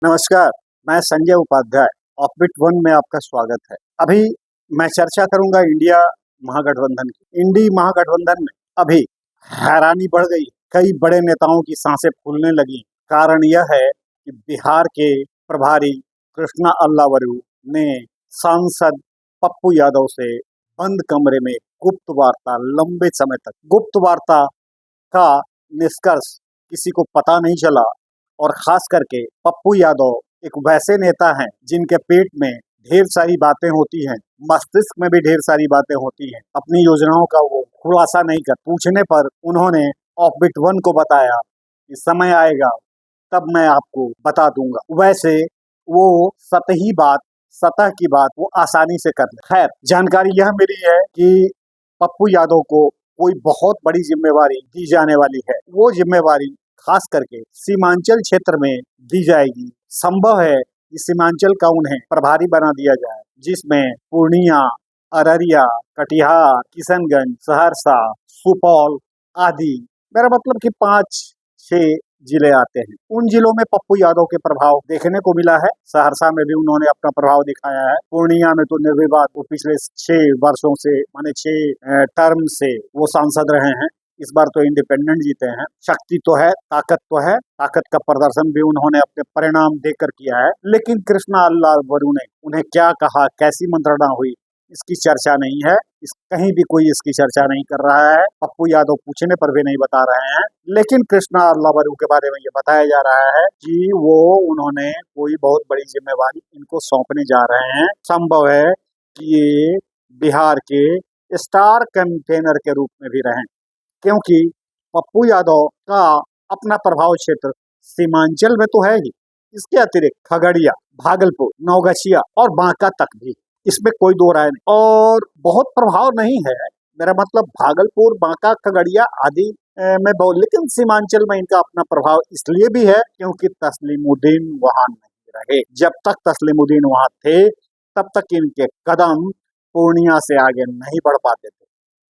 नमस्कार, मैं Sanjay Upadhyay. Offbeat one में आपका स्वागत है। अभी मैं चर्चा करूंगा इंडिया महागठबंधन की। इंडी महागठबंधन में अभी हैरानी बढ़ गई। कई बड़े नेताओं की सांसें फूलने लगी। कारण यह है कि बिहार के प्रभारी कृष्णा अल्लावरू ने सांसद पप्पू यादव से बंद कमरे में गुप्त वार्ता, लंबे समय तक गुप्त वार्ता का निष्कर्ष किसी को पता नहीं चला। और खास करके पप्पू यादव एक वैसे नेता हैं जिनके पेट में ढेर सारी बातें होती हैं, मस्तिष्क में भी ढेर सारी बातें होती हैं। अपनी योजनाओं का वो खुलासा नहीं कर, पूछने पर उन्होंने ऑफबिट वन को बताया कि समय आएगा तब मैं आपको बता दूंगा। वैसे वो सतह की बात वो आसानी से कर ले। खैर, जानकारी यह मिली है कि पप्पू यादव को कोई बहुत बड़ी जिम्मेवारी दी जाने वाली है। वो जिम्मेवारी खास करके सीमांचल क्षेत्र में दी जाएगी। संभव है कि सीमांचल का उन्हें प्रभारी बना दिया जाए, जिसमें पूर्णिया, अररिया, कटिहार, किशनगंज, सहरसा, सुपौल आदि, मेरा मतलब कि 5-6 जिले आते हैं। उन जिलों में पप्पू यादव के प्रभाव देखने को मिला है। सहरसा में भी उन्होंने अपना प्रभाव दिखाया है। पूर्णिया में तो निर्विवाद वो पिछले 6 वर्षों से, माने 6 टर्म से वो सांसद रहे हैं। इस बार तो इंडिपेंडेंट जीते हैं। शक्ति तो है, ताकत तो है, ताकत का प्रदर्शन भी उन्होंने अपने परिणाम देकर किया है। लेकिन कृष्णा अल्लावरू ने उन्हें क्या कहा, कैसी मंत्रणा हुई, इसकी चर्चा नहीं है। कहीं भी कोई इसकी चर्चा नहीं कर रहा है। पप्पू यादव पूछने पर भी नहीं बता रहे हैं। लेकिन कृष्णा अल्लावरू के बारे में ये बताया जा रहा है कि वो उन्होंने कोई बहुत बड़ी जिम्मेवारी इनको सौंपने जा रहे हैं। संभव है कि ये बिहार के स्टार कैंपेनर के रूप में भी रहें, क्योंकि पप्पू यादव का अपना प्रभाव क्षेत्र सीमांचल में तो है ही। इसके अतिरिक्त खगड़िया, भागलपुर, नौगछिया और बांका तक भी, इसमें कोई दो राय नहीं। और बहुत प्रभाव नहीं है, मेरा मतलब भागलपुर, बांका, खगड़िया आदि में बहुत, लेकिन सीमांचल में इनका अपना प्रभाव इसलिए भी है क्योंकि तस्लीमुद्दीन वहां नहीं रहे। जब तक तस्लीमुद्दीन वहां थे तब तक इनके कदम पूर्णिया से आगे नहीं बढ़ पाते थे।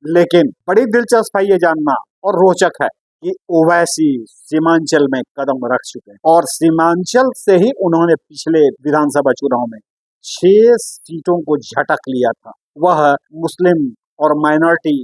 लेकिन बड़ी दिलचस्प है ये जानना और रोचक है कि ओवैसी सीमांचल में कदम रख चुके हैं। और सीमांचल से ही उन्होंने पिछले विधानसभा चुनाव में 6 सीटों को झटक लिया था। वह मुस्लिम और माइनॉरिटी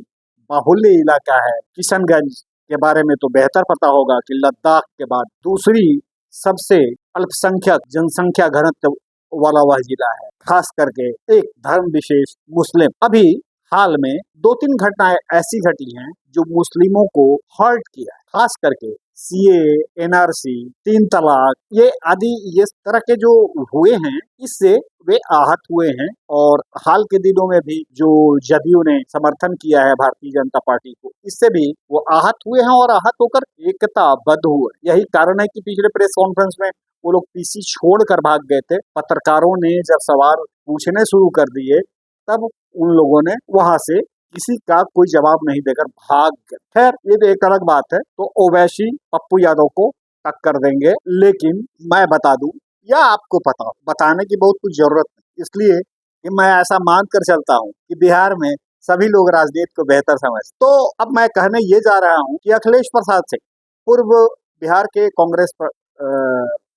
बाहुल्य इलाका है। किशनगंज के बारे में तो बेहतर पता होगा कि लद्दाख के बाद दूसरी सबसे अल्पसंख्यक जनसंख्या घनत्व वाला वह जिला है। खास करके एक धर्म विशेष मुस्लिम। अभी हाल में 2-3 घटनाएं ऐसी घटी हैं जो मुस्लिमों को हर्ट किया है। खास करके सीए, एनआरसी, 3 तलाक, ये आदि ये तरह के जो हुए हैं, इससे वे आहत हुए हैं। और हाल के दिनों में भी जो जदयू ने समर्थन किया है भारतीय जनता पार्टी को, इससे भी वो आहत हुए हैं और आहत होकर एकताबद्ध हुए। यही कारण है कि पिछले प्रेस कॉन्फ्रेंस में वो लोग पीसी छोड़कर भाग गए थे। पत्रकारों ने जब सवाल पूछने शुरू कर दिए तब उन लोगों ने वहां से किसी का कोई जवाब नहीं देकर भाग गए। खैर, ये भी एक अलग बात है। तो ओवैसी पप्पू यादव को टक्कर देंगे। लेकिन मैं बता दूं, या आपको पता हो, बताने की बहुत कुछ जरूरत नहीं, इसलिए कि मैं ऐसा मान कर चलता हूं कि बिहार में सभी लोग राजनीति को बेहतर समझते। तो अब मैं कहने ये जा रहा हूं कि अखिलेश प्रसाद सिंह, पूर्व बिहार के कांग्रेस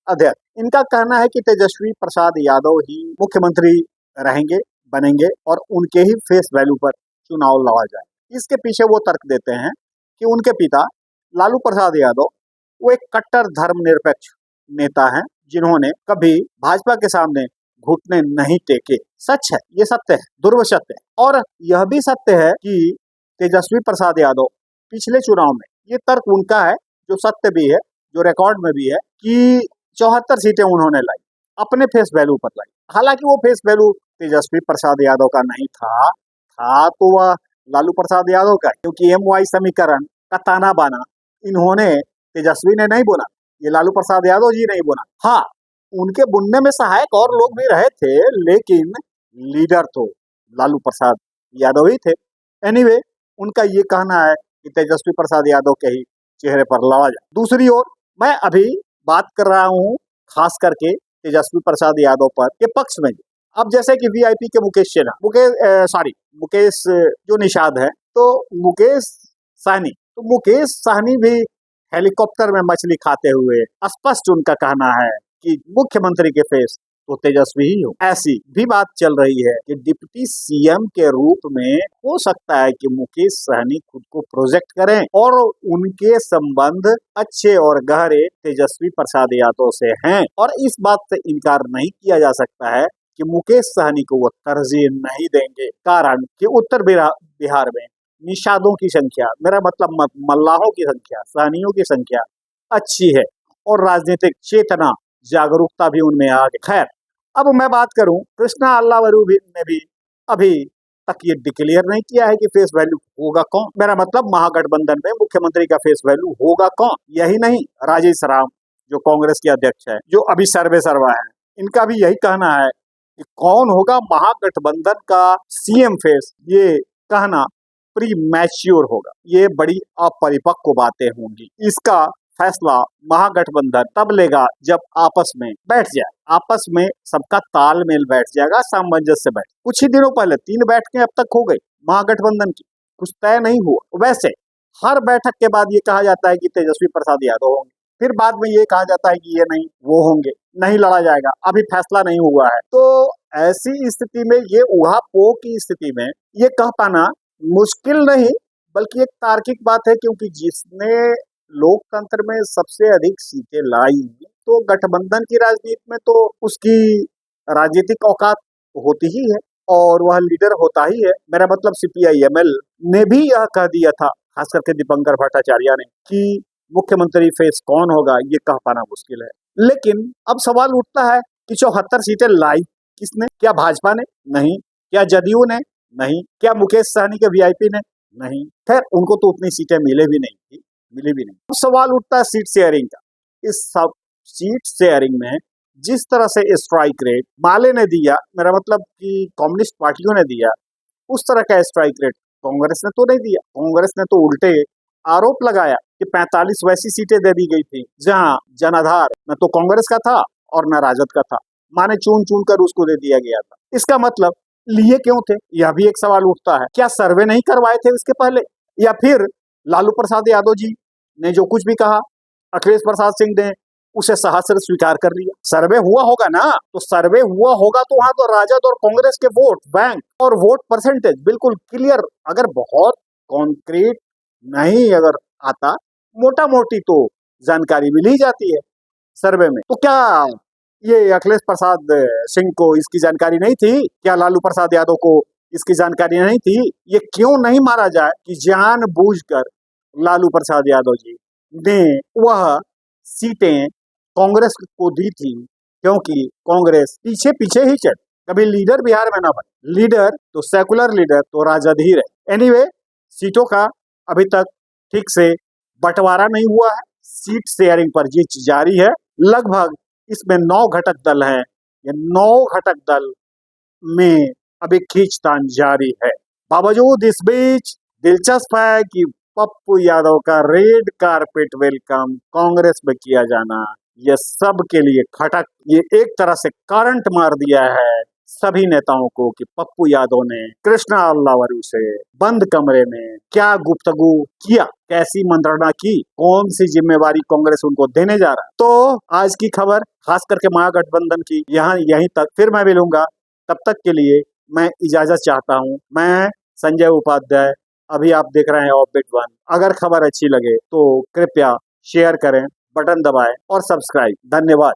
अध्यक्ष, इनका कहना है कि तेजस्वी प्रसाद यादव ही मुख्यमंत्री रहेंगे, बनेंगे और उनके ही फेस वैल्यू पर चुनाव लड़ा जाए। इसके पीछे वो तर्क देते हैं कि उनके पिता लालू प्रसाद यादव वो एक कट्टर धर्मनिरपेक्ष नेता हैं, जिन्होंने कभी भाजपा के सामने घुटने नहीं टेके। सच है, ये सत्य है, ध्रुव सत्य है। और यह भी सत्य है कि तेजस्वी प्रसाद यादव पिछले चुनाव में, ये तर्क उनका है जो सत्य भी है, जो रिकॉर्ड में भी है, कि 74 सीटें उन्होंने लाई, अपने फेस वैल्यू पर लाई। हालांकि वो फेस वैल्यू तेजस्वी प्रसाद यादव का नहीं था तो वह लालू प्रसाद यादव का, क्योंकि MY समीकरण का ताना बाना इन्होंने, तेजस्वी ने नहीं बुना, ये लालू प्रसाद यादव जी नहीं बुना। हाँ, उनके बुनने में सहायक और लोग भी रहे थे, लेकिन लीडर तो लालू प्रसाद यादव ही थे। एनीवे, उनका ये कहना है कि तेजस्वी प्रसाद यादव के ही चेहरे पर लड़ा जाए। दूसरी ओर मैं अभी बात कर रहा हूँ खास करके तेजस्वी प्रसाद यादव पर के पक्ष में। अब जैसे कि VIP के मुकेश जो निषाद है, तो मुकेश सहनी भी हेलीकॉप्टर में मछली खाते हुए स्पष्ट उनका कहना है कि मुख्यमंत्री के फेस तो तेजस्वी ही हो। ऐसी भी बात चल रही है कि डिप्टी सीएम के रूप में हो सकता है कि मुकेश सहनी खुद को प्रोजेक्ट करें और उनके संबंध अच्छे और गहरे तेजस्वी प्रसाद यादव से हैं और इस बात से इनकार नहीं किया जा सकता है कि मुकेश सहनी को वो तरजीह नहीं देंगे। कारण कि उत्तर बिहार में निषादों की संख्या, मेरा मतलब मल्लाहों की संख्या, सहनियों की संख्या अच्छी है और राजनीतिक चेतना जागरूकता भी उनमें आ गई। खैर, अब मैं बात करूं, कृष्णा अल्लावरू ने भी अभी तक ये डिक्लेयर नहीं किया है कि फेस वैल्यू होगा कौन। मेरा मतलब महागठबंधन में मुख्यमंत्री का फेस वैल्यू होगा कौन। यही नहीं, राजेश राम जो कांग्रेस के अध्यक्ष है, जो अभी सर्वे सर्वा है, इनका भी यही कहना है कि कौन होगा महागठबंधन का सीएम फेस, ये कहना प्री मैच्योर होगा। ये बड़ी अपरिपक्व बातें होंगी। इसका फैसला महागठबंधन तब लेगा जब आपस में बैठ जाए, आपस में सबका तालमेल बैठ जाएगा, सामंजस्य बैठ। कुछ ही दिनों पहले 3 बैठकें अब तक हो गई महागठबंधन की, कुछ तय नहीं हुआ। वैसे हर बैठक के बाद ये कहा जाता है कि तेजस्वी प्रसाद यादव होंगे, फिर बाद में ये कहा जाता है कि ये नहीं, वो होंगे, नहीं लड़ा जाएगा, अभी फैसला नहीं हुआ है। तो ऐसी स्थिति में, ये ऊहापोह की स्थिति में ये कह पाना मुश्किल नहीं बल्कि एक तार्किक बात है, क्योंकि जिसने लोकतंत्र में सबसे अधिक सीटें लाई तो गठबंधन की राजनीति में तो उसकी राजनीतिक औकात होती ही है और वह लीडर होता ही है। मेरा मतलब सीपीआई-एमएल ने भी यह कह दिया था, खास करके दीपंकर भट्टाचार्य ने, कि मुख्यमंत्री फेस कौन होगा ये कह पाना मुश्किल है। लेकिन अब सवाल उठता है कि 74 सीटें लाई किसने? क्या भाजपा ने? नहीं। क्या जदयू ने? नहीं। क्या मुकेश सहनी के वीआईपी ने? नहीं। खैर, उनको तो उतनी सीटें मिले भी नहीं। अब सवाल उठता है सीट शेयरिंग का। इस सब सीट शेयरिंग में जिस तरह से स्ट्राइक रेट माले ने दिया, मेरा मतलब कि कम्युनिस्ट पार्टियों ने दिया, उस तरह का स्ट्राइक रेट कांग्रेस ने तो नहीं दिया। कांग्रेस ने तो उल्टे आरोप लगाया कि 45 वैसी सीटें दे दी गई थी जहां जनाधार न तो कांग्रेस का था और न राजद का था, माने चुन चुन कर उसको दे दिया गया था। इसका मतलब लिए क्यों थे, यह भी एक सवाल उठता है। क्या सर्वे नहीं करवाए थे इसके पहले, या फिर लालू प्रसाद यादव जी ने जो कुछ भी कहा अखिलेश प्रसाद सिंह ने उसे सहस्र स्वीकार कर लिया? सर्वे हुआ होगा ना, तो सर्वे हुआ होगा तो वहां तो राजद और कांग्रेस के वोट बैंक और वोट परसेंटेज बिल्कुल क्लियर, अगर बहुत कॉन्क्रीट नहीं अगर आता, मोटा मोटी तो जानकारी मिल ही जाती है सर्वे में। तो क्या ये अखिलेश प्रसाद सिंह को इसकी जानकारी नहीं थी? क्या लालू प्रसाद यादव को इसकी जानकारी नहीं थी? ये क्यों नहीं मारा जाए कि जानबूझकर लालू प्रसाद यादव जी ने वह सीटें कांग्रेस को दी थी, क्योंकि कांग्रेस पीछे पीछे ही चल, कभी लीडर बिहार में ना बने। लीडर तो सेकुलर लीडर तो राजद ही रहे। एनीवे, सीटों का अभी तक ठीक से बंटवारा नहीं हुआ है, सीट शेयरिंग पर जीत जारी है। लगभग इसमें 9 घटक दल हैं, ये 9 घटक दल में अभी खींचतान जारी है। बावजूद इस बीच दिलचस्प है कि पप्पू यादव का रेड कारपेट वेलकम कांग्रेस में किया जाना, यह सब के लिए खटक, ये एक तरह से करंट मार दिया है सभी नेताओं को कि पप्पू यादव ने कृष्णा अल्लावरू से बंद कमरे में क्या गुफ्तगू किया, कैसी मंत्रणा की, कौन सी जिम्मेवारी कांग्रेस उनको देने जा रहा है। तो आज की खबर खास करके महागठबंधन की यहाँ यहीं तक, फिर मैं मिलूंगा, तब तक के लिए मैं इजाजत चाहता हूँ। मैं संजय उपाध्याय, अभी आप देख रहे हैं ऑफबीट 1। अगर खबर अच्छी लगे तो कृपया शेयर करें, बटन दबाएं और सब्सक्राइब। धन्यवाद।